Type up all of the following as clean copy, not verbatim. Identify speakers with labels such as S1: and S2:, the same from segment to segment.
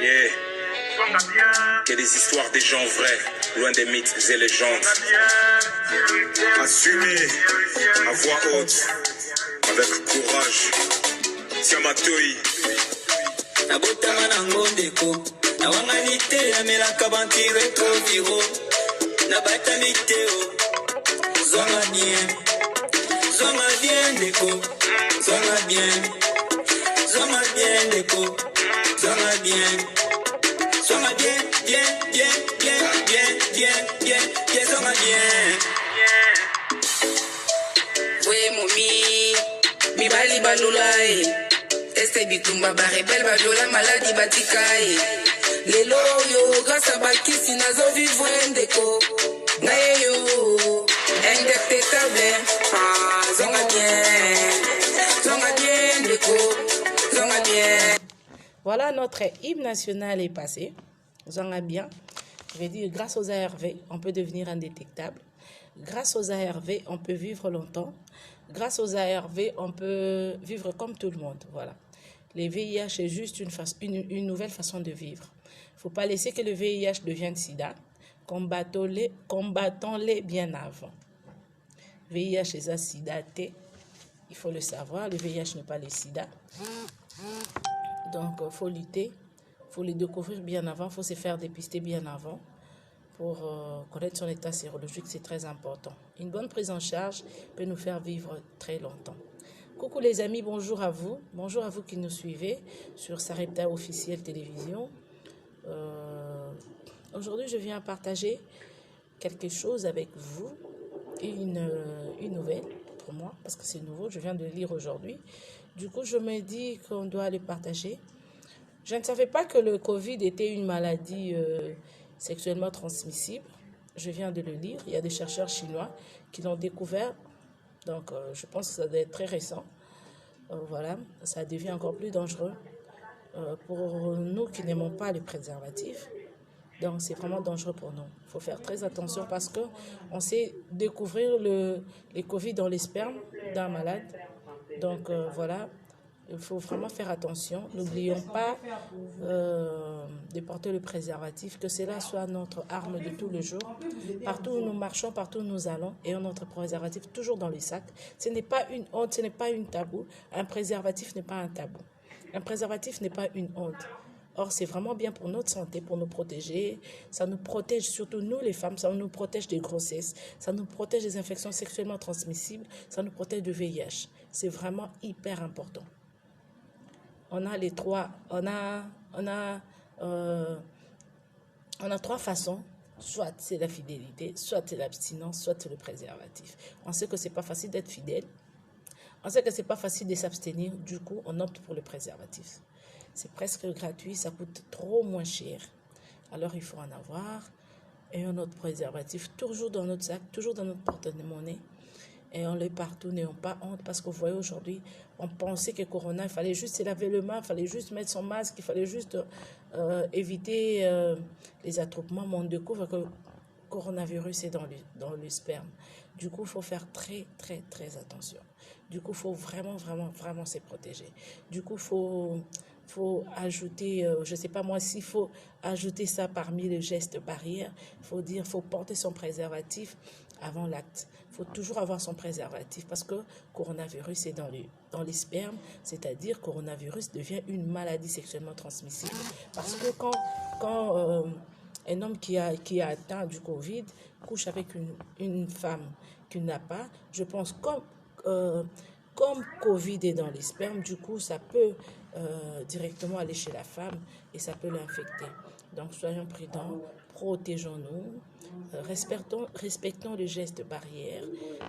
S1: Yeah. Que des histoires des gens vrais, loin des mythes et légendes. Assumer, à voix haute, avec courage. Tiamatoi.
S2: Nabotama na ngondeko, na wanganite ya melaka banti retro viro. Nabata miteo, zonga bien deko, zonga bien deko, zonga bien, zonga bien, zonga bien. Oui momi, mi bali balulae. Este bitumba ba rebel ba viola maladie batikae. Lelo yo grâce à bakisi nazo vivre ndeko. Nae yo endekte tabe. Zonga bien ndeko. Zonga bien.
S3: Voilà, notre hymne national est passé. Zonga bien. Je vais dire, grâce aux ARV, on peut devenir indétectable. Grâce aux ARV, on peut vivre longtemps. Grâce aux ARV, on peut vivre comme tout le monde. Voilà. Les VIH, c'est juste une nouvelle façon de vivre. Il ne faut pas laisser que le VIH devienne sida. Combattons-les bien avant. VIH est un sida T. Il faut le savoir. Le VIH n'est pas le sida. Donc, il faut lutter. Il faut les découvrir bien avant. Il faut se faire dépister bien avant. Pour connaître son état sérologique, c'est très important. Une bonne prise en charge peut nous faire vivre très longtemps. Coucou les amis, bonjour à vous. Bonjour à vous qui nous suivez sur Sarepta Officiel Télévision. Aujourd'hui, je viens partager quelque chose avec vous, une nouvelle pour moi, parce que c'est nouveau, je viens de le lire aujourd'hui. Du coup, je me dis qu'on doit le partager. Je ne savais pas que le Covid était une maladie sexuellement transmissible. Je viens de le lire. Il y a des chercheurs chinois qui l'ont découvert. Donc, je pense que ça doit être très récent. Voilà, ça devient encore plus dangereux pour nous qui n'aimons pas les préservatifs. Donc, c'est vraiment dangereux pour nous. Il faut faire très attention parce qu'on sait découvrir les Covid dans les spermes d'un malade. Donc, voilà. Il faut vraiment faire attention. N'oublions pas de porter le préservatif, que cela soit notre arme de tous les jours. Partout où nous marchons, partout où nous allons, ayons notre préservatif toujours dans le sac. Ce n'est pas une honte, ce n'est pas une tabou. Un préservatif n'est pas un tabou. Un préservatif n'est pas une honte. Or, c'est vraiment bien pour notre santé, pour nous protéger. Ça nous protège, surtout nous les femmes, ça nous protège des grossesses, ça nous protège des infections sexuellement transmissibles, ça nous protège du VIH. C'est vraiment hyper important. On a trois façons. Soit c'est la fidélité, soit c'est l'abstinence, soit c'est le préservatif. On sait que c'est pas facile d'être fidèle. On sait que c'est pas facile de s'abstenir. Du coup, on opte pour le préservatif. C'est presque gratuit, ça coûte trop moins cher. Alors, il faut en avoir. Et un autre préservatif, toujours dans notre sac, toujours dans notre porte-monnaie. Et on l'est partout, n'ayons pas honte, parce que vous voyez aujourd'hui, on pensait que Corona, il fallait juste se laver le main, il fallait juste mettre son masque, il fallait juste éviter les attroupements. Mais on découvre que le coronavirus est dans le sperme. Du coup, il faut faire très, très, très attention. Du coup, il faut vraiment, vraiment, vraiment se protéger. Du coup, il faut ajouter, je ne sais pas moi, s'il faut ajouter ça parmi les gestes barrières, il faut porter son préservatif avant l'acte. Il faut toujours avoir son préservatif parce que coronavirus est dans les spermes, c'est-à-dire coronavirus devient une maladie sexuellement transmissible. Parce que quand un homme qui a atteint du Covid couche avec une femme qui n'a pas, je pense comme Covid est dans les spermes, du coup, ça peut directement aller chez la femme et ça peut l'infecter. Donc, soyons prudents, protégeons-nous, respectons les gestes barrières,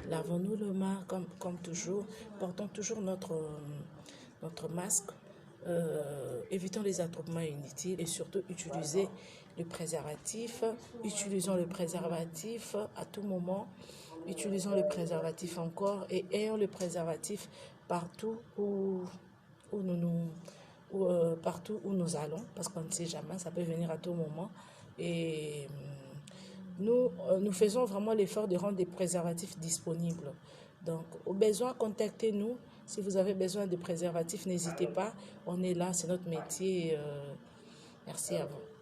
S3: lavons-nous les mains comme toujours, portons toujours notre masque, évitons les attroupements inutiles et surtout utilisez le préservatif. Utilisons le préservatif à tout moment. Utilisons le préservatif encore et ayons le préservatif partout partout où nous allons, parce qu'on ne sait jamais, ça peut venir à tout moment. Et nous faisons vraiment l'effort de rendre des préservatifs disponibles. Donc, au besoin, contactez-nous. Si vous avez besoin de préservatifs, n'hésitez pas. On est là, c'est notre métier. Merci à vous.